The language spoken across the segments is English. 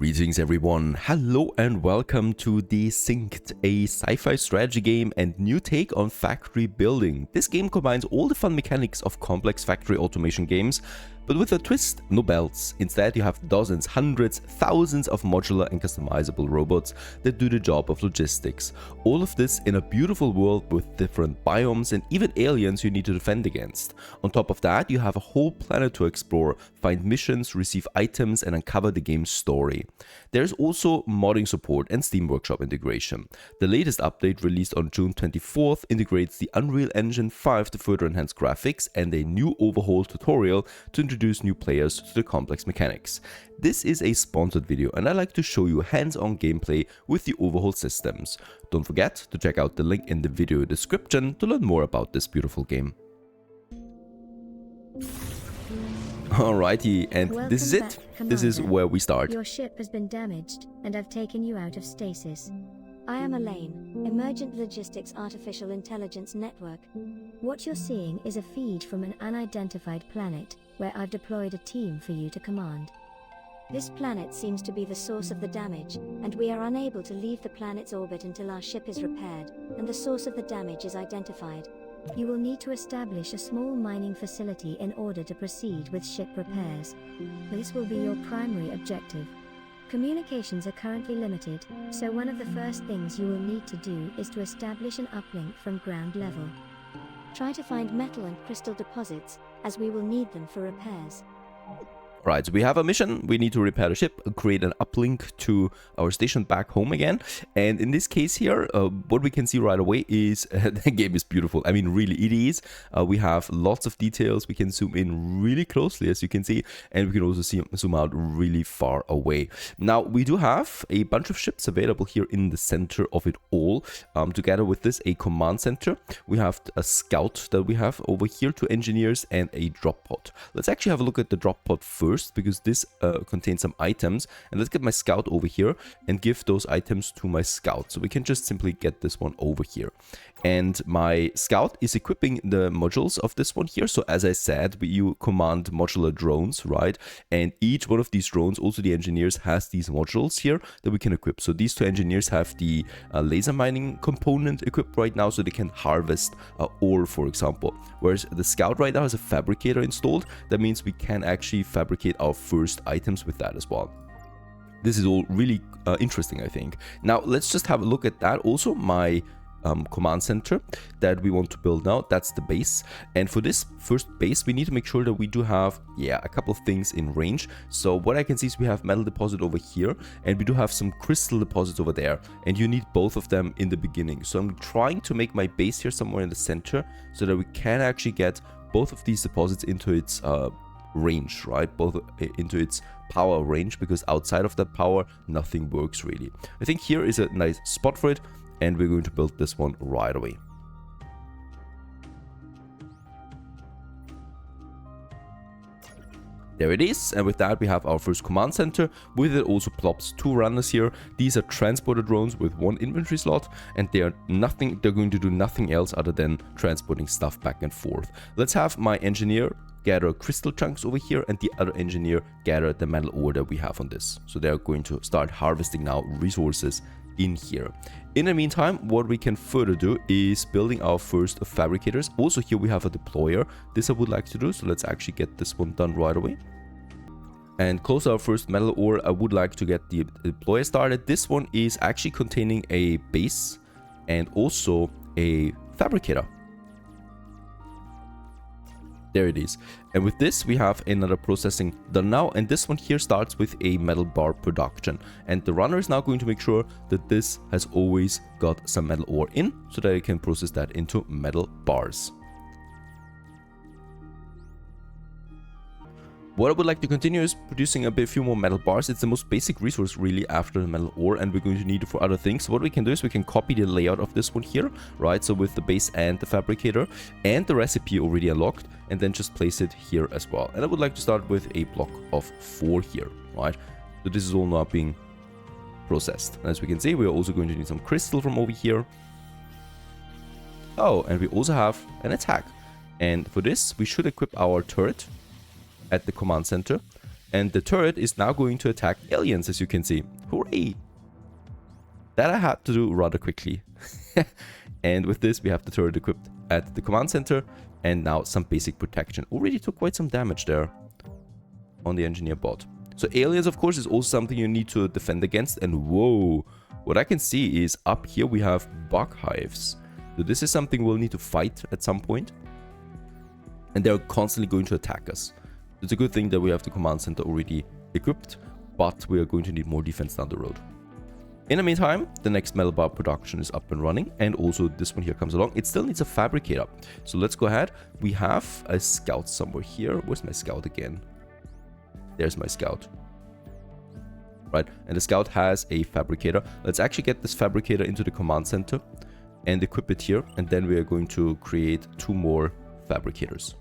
Greetings everyone, hello and welcome to Desynced, a sci-fi strategy game and new take on factory building. This game combines all the fun mechanics of complex factory automation games, but with a twist, no belts. Instead, you have dozens, hundreds, thousands of modular and customizable robots that do the job of logistics. All of this in a beautiful world with different biomes and even aliens you need to defend against. On top of that, you have a whole planet to explore, find missions, receive items and uncover the game's story. There's also modding support and Steam Workshop integration. The latest update, released on June 24th, integrates the Unreal Engine 5 to further enhance graphics and a new overhaul tutorial to introduce new players to the complex mechanics. This is a sponsored video and I like to show you hands-on gameplay with the overhaul systems. Don't forget to check out the link in the video description to learn more about this beautiful game. Alrighty, and Welcome this is it. back, This is Commander. where we start. Your ship has been damaged, and I've taken you out of stasis. I am Elaine, Emergent Logistics Artificial Intelligence Network. What you're seeing is a feed from an unidentified planet, where I've deployed a team for you to command. This planet seems to be the source of the damage, and we are unable to leave the planet's orbit until our ship is repaired, and the source of the damage is identified. You will need to establish a small mining facility in order to proceed with ship repairs. This will be your primary objective. Communications are currently limited, so one of the first things you will need to do is to establish an uplink from ground level. Try to find metal and crystal deposits, as we will need them for repairs. Right, so we have a mission. We need to repair the ship, create an uplink to our station back home again. And in this case here, what we can see right away is the game is beautiful. I mean, really, it is. We have lots of details. We can zoom in really closely, as you can see, and we can also zoom out really far away. Now, we do have a bunch of ships available here in the center of it all. Together with this, a command center. We have a scout that we have over here, 2 engineers, and a drop pod. Let's actually have a look at the drop pod first, because this contains some items, and let's get my scout over here and give those items to my scout. So we can just simply get this one over here, and my scout is equipping the modules of this one here. So as I said, you command modular drones, right? And each one of these drones, also the engineers, has these modules here that we can equip. So these 2 engineers have the laser mining component equipped right now, so they can harvest ore, for example, whereas the scout right now has a fabricator installed. That means we can actually fabricate our first items with that as well. This is all really interesting, I think. Now let's just have a look at that. Also, my command center that we want to build now, that's the base. And for this first base, we need to make sure that we do have a couple of things in range. So what I can see is we have metal deposit over here, and we do have some crystal deposits over there, and you need both of them in the beginning. So I'm trying to make my base here somewhere in the center so that we can actually get both of these deposits into its range, right? Both into its power range, because outside of that power, nothing works really. I think here is a nice spot for it, and we're going to build this one right away. There it is, and with that we have our first command center. With it also plops 2 runners here. These are transporter drones with 1 inventory slot, and they're going to do nothing else other than transporting stuff back and forth. Let's have my engineer gather crystal chunks over here, and the other engineer gather the metal ore that we have on this. So they're going to start harvesting now resources in here. In the meantime, what we can further do is building our first fabricators. Also here we have a deployer. This I would like to do, so let's actually get this one done right away. And close our first metal ore, I would like to get the deployer started. This one is actually containing a base and also a fabricator. There it is. And with this, we have another processing done now. And this one here starts with a metal bar production. And the runner is now going to make sure that this has always got some metal ore in, so that it can process that into metal bars. What I would like to continue is producing a few more metal bars. It's the most basic resource really after the metal ore, and we're going to need it for other things. So what we can do is we can copy the layout of this one here, right? So with the base and the fabricator and the recipe already unlocked, and then just place it here as well. And I would like to start with a block of 4 here, right? So this is all now being processed. And as we can see, we are also going to need some crystal from over here. Oh, and we also have an attack. And for this, we should equip our turret at the command center. And the turret is now going to attack aliens, as you can see. Hooray! That I had to do rather quickly. And with this, we have the turret equipped at the command center. And now some basic protection. Already took quite some damage there on the engineer bot. So aliens, of course, is also something you need to defend against. And whoa, what I can see is up here we have bug hives. So this is something we'll need to fight at some point. And they're constantly going to attack us. It's a good thing that we have the command center already equipped, but we are going to need more defense down the road. In the meantime, the next metal bar production is up and running, and also this one here comes along. It still needs a fabricator. So let's go ahead. We have a scout somewhere here. Where's my scout again? There's my scout. Right, and the scout has a fabricator. Let's actually get this fabricator into the command center and equip it here, and then we are going to create 2 more fabricators.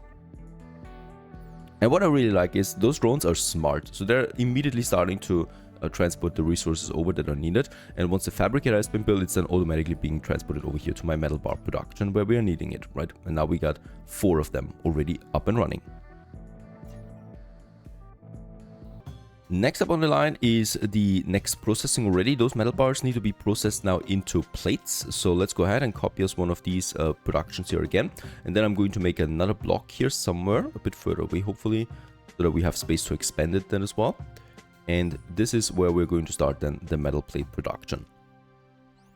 And what I really like is those drones are smart, so they're immediately starting to transport the resources over that are needed. And once the fabricator has been built, it's then automatically being transported over here to my metal bar production where we are needing it, right? And now we got 4 of them already up and running. Next up on the line is the next processing already. Those metal bars need to be processed now into plates. So let's go ahead and copy us one of these productions here again. And then I'm going to make another block here somewhere a bit further away, hopefully, so that we have space to expand it then as well. And this is where we're going to start then the metal plate production.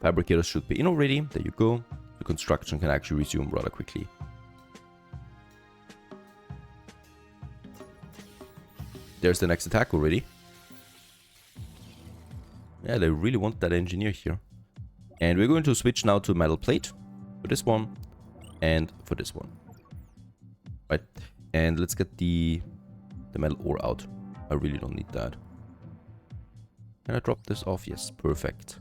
Fabricators should be in already. There you go. The construction can actually resume rather quickly. There's the next attack already. Yeah, they really want that engineer here. And we're going to switch now to metal plate for this one and for this one. Right. And let's get the metal ore out. I really don't need that. Can I drop this off? Yes, perfect.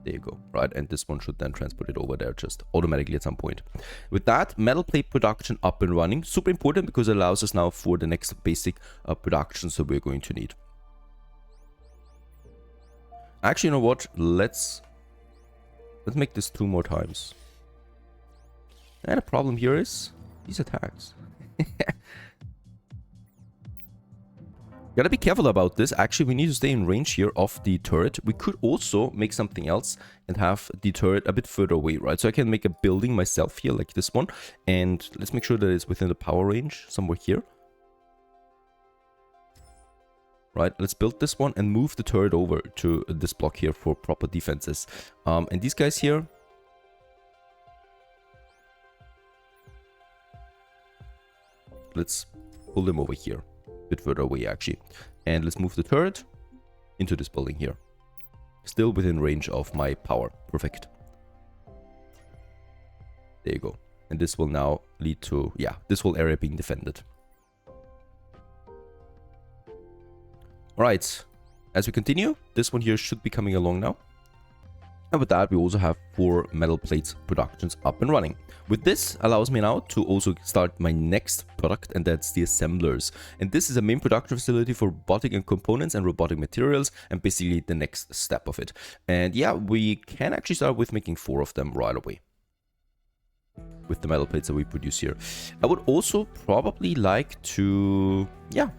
There you go. Right, and this one should then transport it over there just automatically at some point. With that, metal plate production up and running. Super important because it allows us now for the next basic productions that we're going to need. Actually, you know what? Let's make this 2 more times. And the problem here is these attacks. Gotta be careful about this. Actually, we need to stay in range here of the turret. We could also make something else and have the turret a bit further away, right? So I can make a building myself here, like this one. And let's make sure that it's within the power range, somewhere here. Right, let's build this one and move the turret over to this block here for proper defenses. And these guys here, let's pull them over here. Bit further away actually, and let's move the turret into this building here, still within range of my power. Perfect. There you go. And this will now lead to, yeah, this whole area being defended. All right, as we continue, this one here should be coming along now. And with that, we also have 4 metal plates productions up and running. With this allows me now to also start my next product, and that's the assemblers. And this is a main production facility for robotic and components and robotic materials, and basically the next step of it. And yeah, we can actually start with making 4 of them right away with the metal plates that we produce here. I would also probably like to, yeah,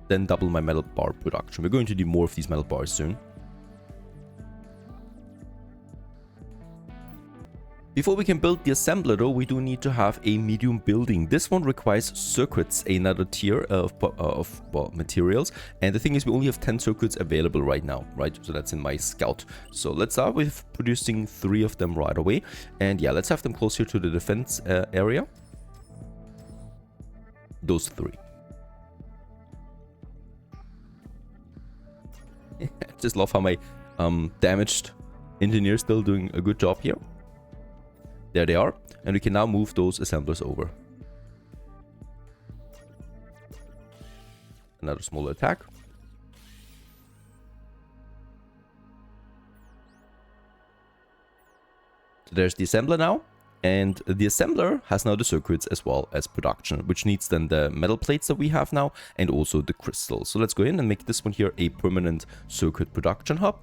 then double my metal bar production. We're going to do more of these metal bars soon. Before we can build the assembler though, we do need to have a medium building. This one requires circuits, another tier of materials. And the thing is, we only have 10 circuits available right now, right? So that's in my scout. So let's start with producing 3 of them right away. And yeah, let's have them closer to the defense area. Those 3. Just love how my damaged engineer is still doing a good job here. There they are, and we can now move those assemblers over. Another smaller attack. So there's the assembler now, and the assembler has now the circuits as well as production, which needs then the metal plates that we have now, and also the crystals. So let's go in and make this one here a permanent circuit production hub.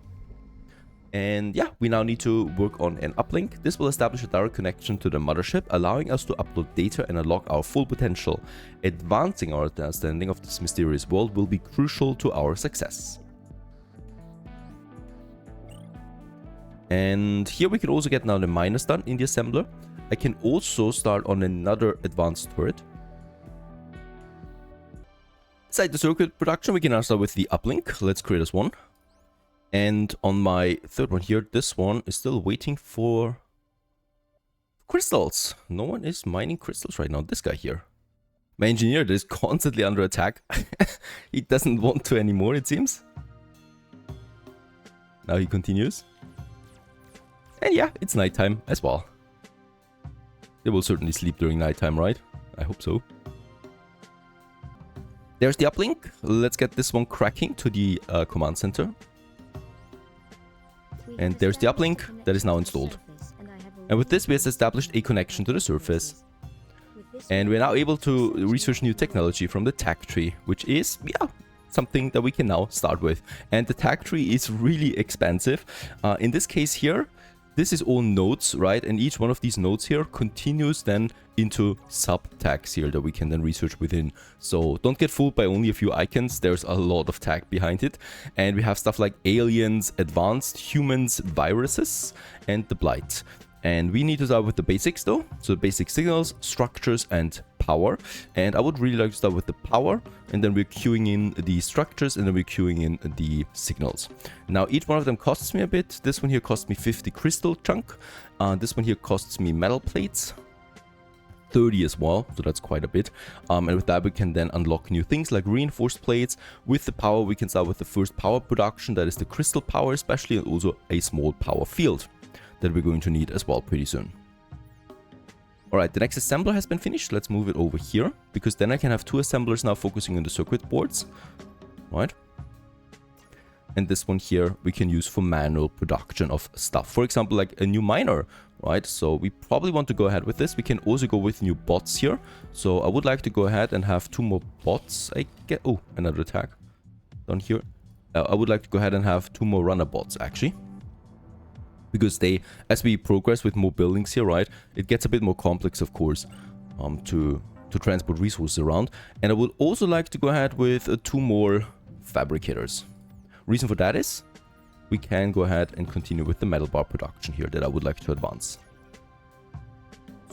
And yeah, we now need to work on an uplink. This will establish a direct connection to the mothership, allowing us to upload data and unlock our full potential. Advancing our understanding of this mysterious world will be crucial to our success. And here we can also get now the miners done in the assembler. I can also start on another advanced turret. Inside the circuit production, we can now start with the uplink. Let's create us one. And on my third one here, this one is still waiting for crystals. No one is mining crystals right now. This guy here. My engineer is constantly under attack. He doesn't want to anymore, it seems. Now he continues. And yeah, it's nighttime as well. They will certainly sleep during nighttime, right? I hope so. There's the uplink. Let's get this one cracking to the command center. And there's the uplink that is now installed. And with this, we have established a connection to the surface. And we're now able to research new technology from the tag tree, which is, yeah, something that we can now start with. And the tag tree is really expansive. In this case here, this is all nodes, right? And each one of these nodes here continues then into sub-tags here that we can then research within. So don't get fooled by only a few icons. There's a lot of tag behind it. And we have stuff like aliens, advanced humans, viruses, and the blight. And we need to start with the basics though. So basic signals, structures, and power. And I would really like to start with the power, and then we're queuing in the structures, and then we're queuing in the signals. Now each one of them costs me a bit. This one here costs me 50 crystal chunk. This one here costs me metal plates. 30 as well, so that's quite a bit. And with that we can then unlock new things like reinforced plates. With the power we can start with the first power production, that is the crystal power especially, and also a small power field that we're going to need as well pretty soon. Alright, the next assembler has been finished. Let's move it over here, because then I can have two assemblers now focusing on the circuit boards. Right? And this one here we can use for manual production of stuff. For example, like a new miner, right? So we probably want to go ahead with this. We can also go with new bots here. So I would like to go ahead and have two more bots. Oh, another attack down here. I would like to go ahead and have two more runner bots actually. Because they, as we progress with more buildings here, right, it gets a bit more complex, of course, to transport resources around. And I would also like to go ahead with two more fabricators. Reason for that is we can go ahead and continue with the metal bar production here that I would like to advance.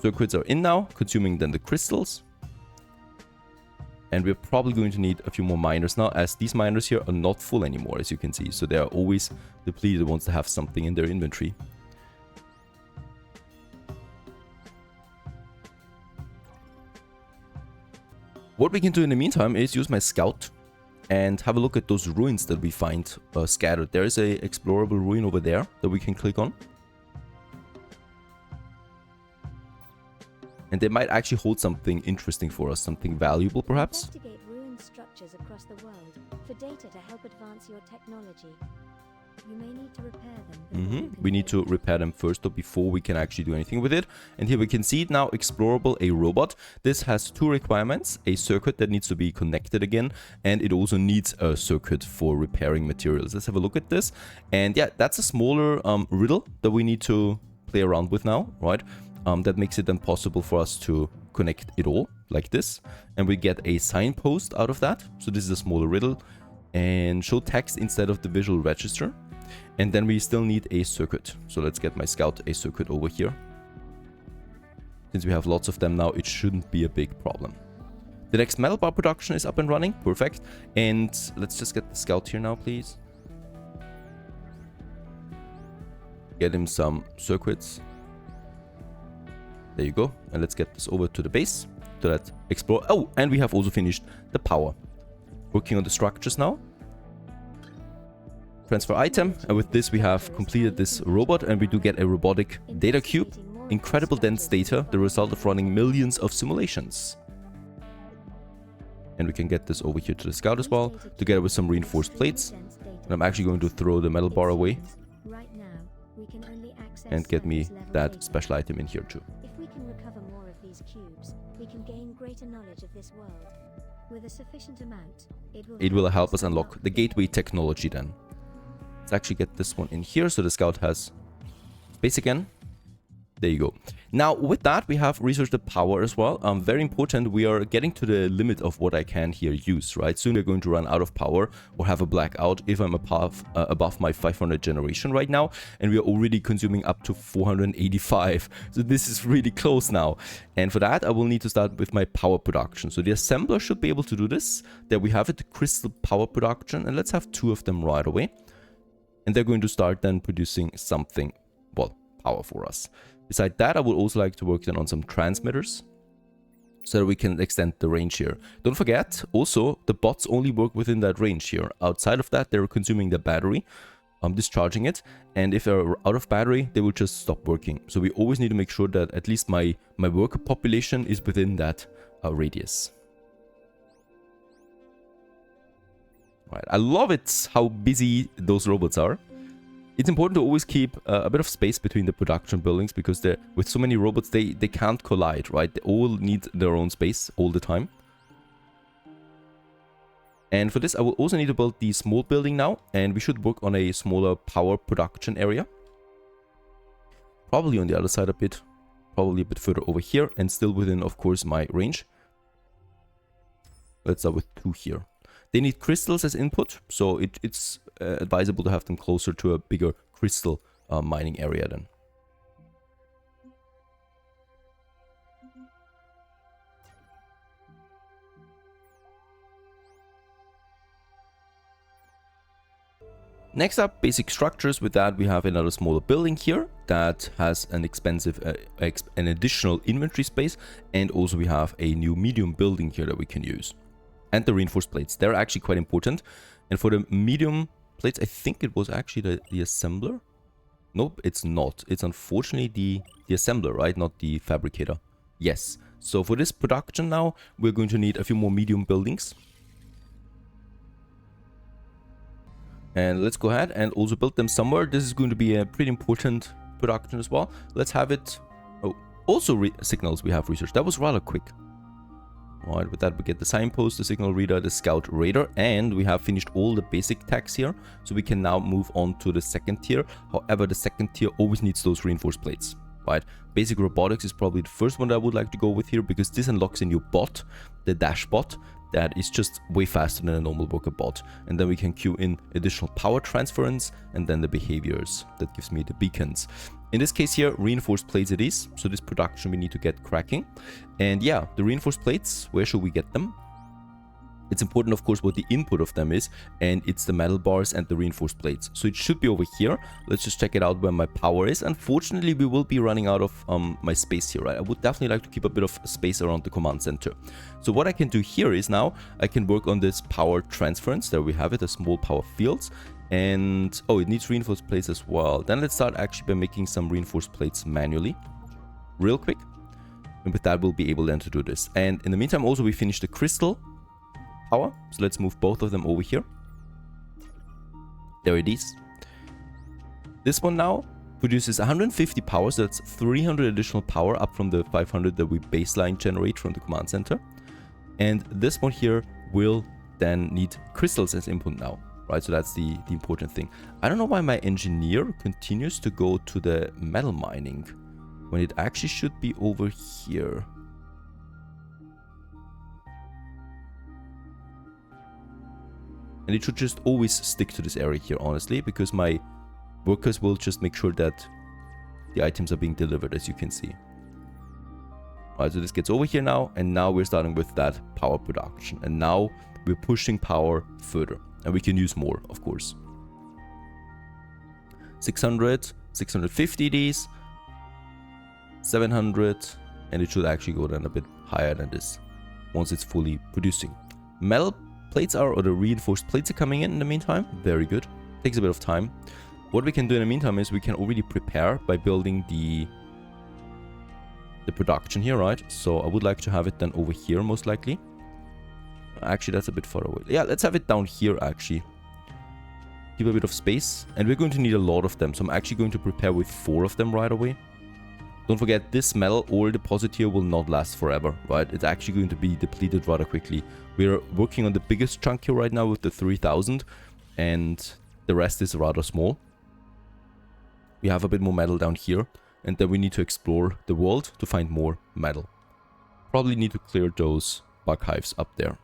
Circuits are in now, consuming then the crystals. And we're probably going to need a few more miners now, as these miners here are not full anymore, as you can see. So they are always depleted once they have something in their inventory. What we can do in the meantime is use my scout and have a look at those ruins that we find scattered. There is a explorable ruin over there that we can click on. And they might actually hold something interesting for us, something valuable perhaps. Investigate ruined structures across the world for data to help advance your technology. You may need to repair them. We need to repair them first though, before we can actually do anything with it. And here we can see it now, explorable, a robot. This has two requirements, a circuit that needs to be connected again, and it also needs a circuit for repairing materials. Let's have a look at this. And yeah, that's a smaller riddle that we need to play around with now, right? That makes it then possible for us to connect it all like this. And we get a signpost out of that. So this is a smaller riddle. And show text instead of the visual register. And then we still need a circuit. So let's get my scout a circuit over here. Since we have lots of them now, it shouldn't be a big problem. The next metal bar production is up and running. Perfect. And let's just get the scout here now, please. Get him some circuits. There you go. And let's get this over to the base. To that explore. Oh, and we have also finished the power. Working on the structures now. Transfer item. And with this we have completed this robot, and we do get a robotic data cube. Incredible dense data, the result of running millions of simulations. And we can get this over here to the scout as well, together with some reinforced plates. And I'm actually going to throw the metal bar away. And get me that special item in here too. If we can recover more of these cubes, we can gain greater knowledge of this world. With a sufficient amount, it will help us unlock the gateway technology then. Let's actually get this one in here so the scout has space again. There you go. Now, with that, we have researched the power as well. Very important, we are getting to the limit of what I can here use, right? Soon we're going to run out of power or have a blackout if I'm above my 500 generation right now. And we are already consuming up to 485. So this is really close now. And for that, I will need to start with my power production. So the assembler should be able to do this. There we have it, the crystal power production. And let's have 2 of them right away. And they're going to start then producing something, well, power for us. Besides that, I would also like to work then on some transmitters so that we can extend the range here. Don't forget, also, the bots only work within that range here. Outside of that, they're consuming the battery, discharging it, and if they're out of battery, they will just stop working. So we always need to make sure that at least my worker population is within that radius. Right. I love it how busy those robots are. It's important to always keep a bit of space between the production buildings because with so many robots, they can't collide, right? They all need their own space all the time. And for this, I will also need to build the small building now, and we should work on a smaller power production area. Probably on the other side a bit, probably a bit further over here, and still within, of course, my range. Let's start with 2 here. They need crystals as input, so it's advisable to have them closer to a bigger crystal mining area then. Next up, basic structures. With that, we have another smaller building here that has an expensive, an additional inventory space, and also we have a new medium building here that we can use. And the reinforced plates, they're actually quite important. And for the medium plates, I think it was actually the assembler. Nope, it's not. It's unfortunately the assembler, right? Not the fabricator. Yes. So for this production now, we're going to need a few more medium buildings. And let's go ahead and also build them somewhere. This is going to be a pretty important production as well. Let's have it. Oh, also signals we have researched. That was rather quick. Alright, with that we get the signpost, the signal reader, the scout radar, and we have finished all the basic tags here. So we can now move on to the second tier. However, the second tier always needs those reinforced plates. Right, basic robotics is probably the first one that I would like to go with here because this unlocks a new bot, the dash bot, that is just way faster than a normal worker bot. And then we can queue in additional power transference and then the behaviors. That gives me the beacons. In this case here, reinforced plates it is. So this production we need to get cracking. And yeah, the reinforced plates, where should we get them? It's important, of course, what the input of them is, and it's the metal bars and the reinforced plates. So it should be over here. Let's just check it out where my power is. Unfortunately, we will be running out of my space here, right? I would definitely like to keep a bit of space around the command center. So what I can do here is now I can work on this power transference. There we have it, a small power fields. And oh, it needs reinforced plates as well. Then let's start actually by making some reinforced plates manually, real quick. And with that, we'll be able then to do this. And in the meantime, also we finished the crystal power. So let's move both of them over here. There it is. This one now produces 150 power, so that's 300 additional power up from the 500 that we baseline generate from the command center. And this one here will then need crystals as input now, right? So that's the important thing. I don't know why my engineer continues to go to the metal mining when it actually should be over here. And it should just always stick to this area here, honestly, because my workers will just make sure that the items are being delivered, as you can see. Alright, so this gets over here now, and now we're starting with that power production. And now we're pushing power further. And we can use more, of course. 600, 650 these, 700, and it should actually go then a bit higher than this once it's fully producing. Metal plates or the reinforced plates are coming in the meantime. Very good. Takes a bit of time. What we can do in the meantime is we can already prepare by building the production here, right? So I would like to have it then over here, most likely. Actually, that's a bit far away. Yeah, let's have it down here, actually. Keep a bit of space. And we're going to need a lot of them. So I'm actually going to prepare with 4 of them right away. Don't forget, this metal ore deposit here will not last forever, right? It's actually going to be depleted rather quickly. We're working on the biggest chunk here right now with the 3000. And The rest is rather small. We have a bit more metal down here, and then we need to explore the world to find more metal. Probably need to clear those bug hives up there.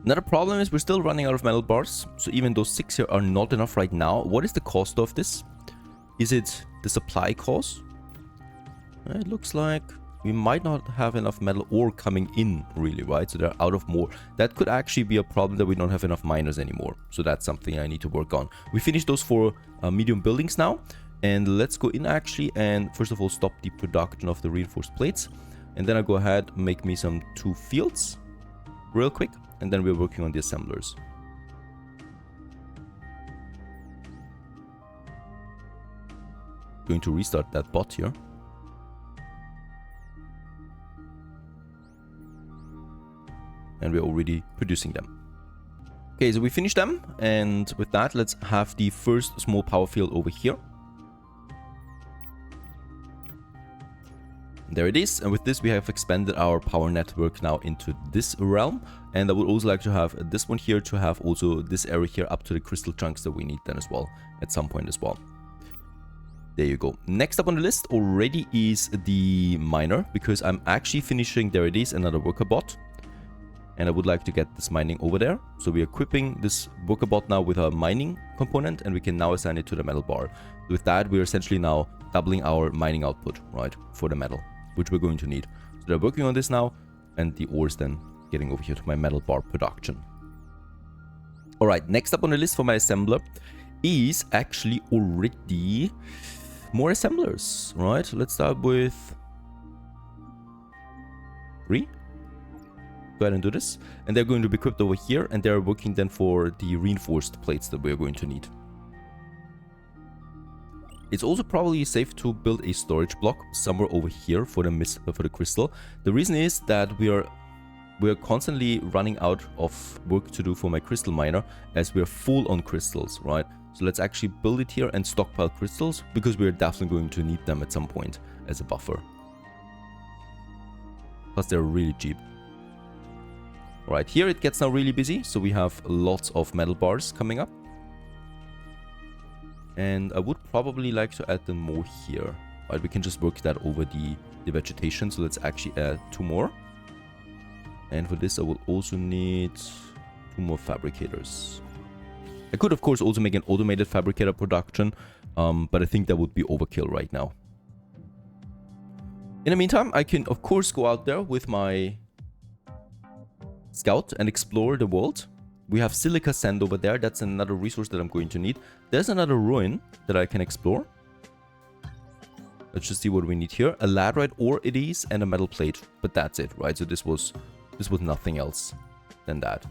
Another problem is we're still running out of metal bars, so even those 6 here are not enough right now. What is the cost of this? Is it the supply cost? It looks like we might not have enough metal ore coming in, really, right? So they're out of more. That could actually be a problem that we don't have enough miners anymore. So that's something I need to work on. We finished those 4 medium buildings now. And let's go in actually and first of all stop the production of the reinforced plates. And then I'll go ahead and make me some 2 fields real quick. And then we're working on the assemblers. Going to restart that bot here. And we're already producing them. Okay, so we finished them. And with that, let's have the first small power field over here. There it is, and with this we have expanded our power network now into this realm, and I would also like to have this one here to have also this area here up to the crystal chunks that we need then as well, at some point as well. There you go. Next up on the list already is the miner, because I'm actually finishing, there it is, another worker bot. And I would like to get this mining over there. So we're equipping this worker bot now with a mining component, and we can now assign it to the metal bar. With that, we're essentially now doubling our mining output, right, for the metal, which we're going to need. So they're working on this now, and the ore is then getting over here to my metal bar production. Alright, next up on the list for my assembler is actually already more assemblers, right? Let's start with 3. Go ahead and do this. And they're going to be equipped over here, and they're working then for the reinforced plates that we're going to need. It's also probably safe to build a storage block somewhere over here for the crystal. The reason is that we are constantly running out of work to do for my crystal miner, as we are full on crystals, right? So let's actually build it here and stockpile crystals, because we're definitely going to need them at some point as a buffer. Plus they're really cheap. Alright, here it gets now really busy, so we have lots of metal bars coming up. And I would probably like to add them more here. Right, we can just work that over the vegetation, so let's actually add 2 more. And for this I will also need 2 more fabricators. I could of course also make an automated fabricator production, but I think that would be overkill right now. In the meantime, I can of course go out there with my scout and explore the world. We have silica sand over there. That's another resource that I'm going to need. There's another ruin that I can explore. Let's just see what we need here. A laterite ore it is, and a metal plate. But that's it, right? So this was nothing else than that.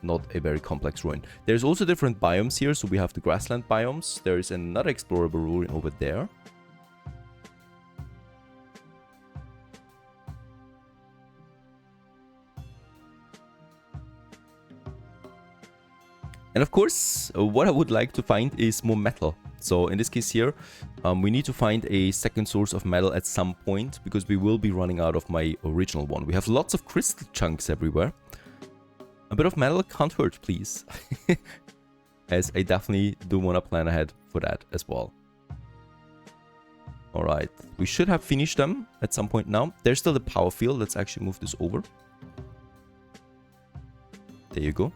Not a very complex ruin. There's also different biomes here. So we have the grassland biomes. There's another explorable ruin over there. And of course, what I would like to find is more metal. So in this case here, we need to find a second source of metal at some point, because we will be running out of my original one. We have lots of crystal chunks everywhere. A bit of metal can't hurt, please. As I definitely do want to plan ahead for that as well. Alright, we should have finished them at some point now. There's still the power field. Let's actually move this over. There you go.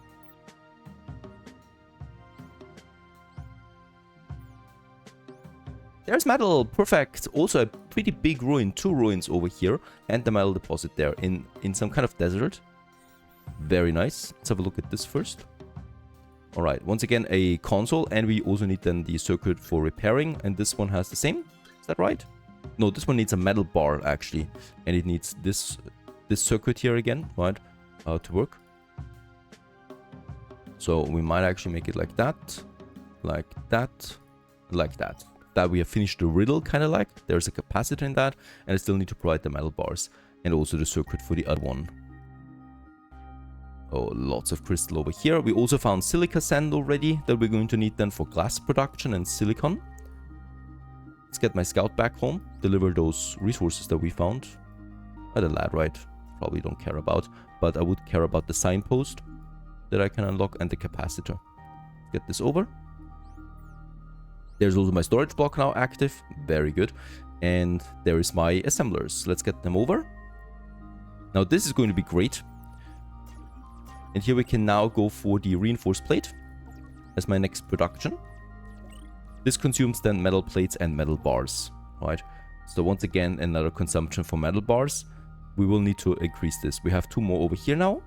There's metal, perfect. Also a pretty big ruin, 2 ruins over here, and the metal deposit there in some kind of desert. Very nice. Let's have a look at this first. Alright, once again a console, and we also need then the circuit for repairing, and this one has the same. Is that right? No, this one needs a metal bar actually, and it needs this circuit here again, right, to work. So we might actually make it like that, like that, like that. That we have finished the riddle, kind of like. There's a capacitor in that, and I still need to provide the metal bars and also the circuit for the other one. Oh, lots of crystal over here. We also found silica sand already that we're going to need then for glass production and silicon. Let's get my scout back home, deliver those resources that we found. The laterite, probably don't care about, but I would care about the signpost that I can unlock and the capacitor. Get this over. There's also my storage block now active, very good. And there is my assemblers. Let's get them over. Now this is going to be great. And here we can now go for the reinforced plate as my next production. This consumes then metal plates and metal bars, right? So once again, another consumption for metal bars. We will need to increase this. We have 2 more over here now,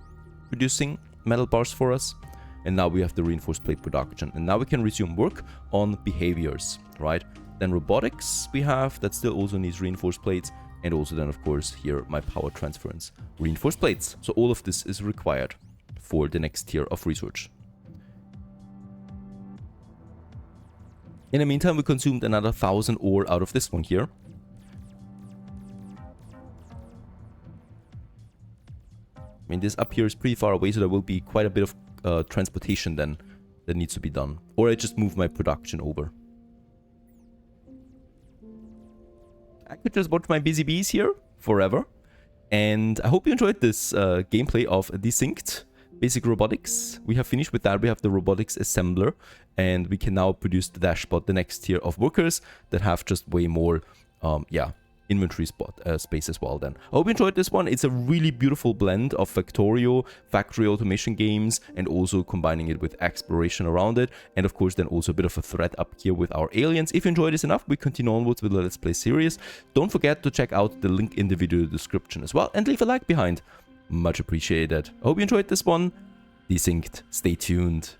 producing metal bars for us. And now we have the reinforced plate production. And now we can resume work on behaviors, right? Then robotics we have, that still also needs reinforced plates. And also then, of course, here my power transference reinforced plates. So all of this is required for the next tier of research. In the meantime, we consumed another 1000 ore out of this one here. I mean, this up here is pretty far away, so there will be quite a bit of transportation then that needs to be done. Or I just move my production over. I could just watch my busy bees here forever. And I hope you enjoyed this gameplay of Desynced Basic Robotics. We have finished with that. We have the robotics assembler. And we can now produce the dashbot, the next tier of workers that have just way more, inventory space as well then. I hope you enjoyed this one. It's a really beautiful blend of Factorio, factory automation games, and also combining it with exploration around it. And of course then also a bit of a threat up here with our aliens. If you enjoyed this enough, we continue onwards with the Let's Play series. Don't forget to check out the link in the video description as well, and leave a like behind. Much appreciated. I hope you enjoyed this one. Desynced. Stay tuned.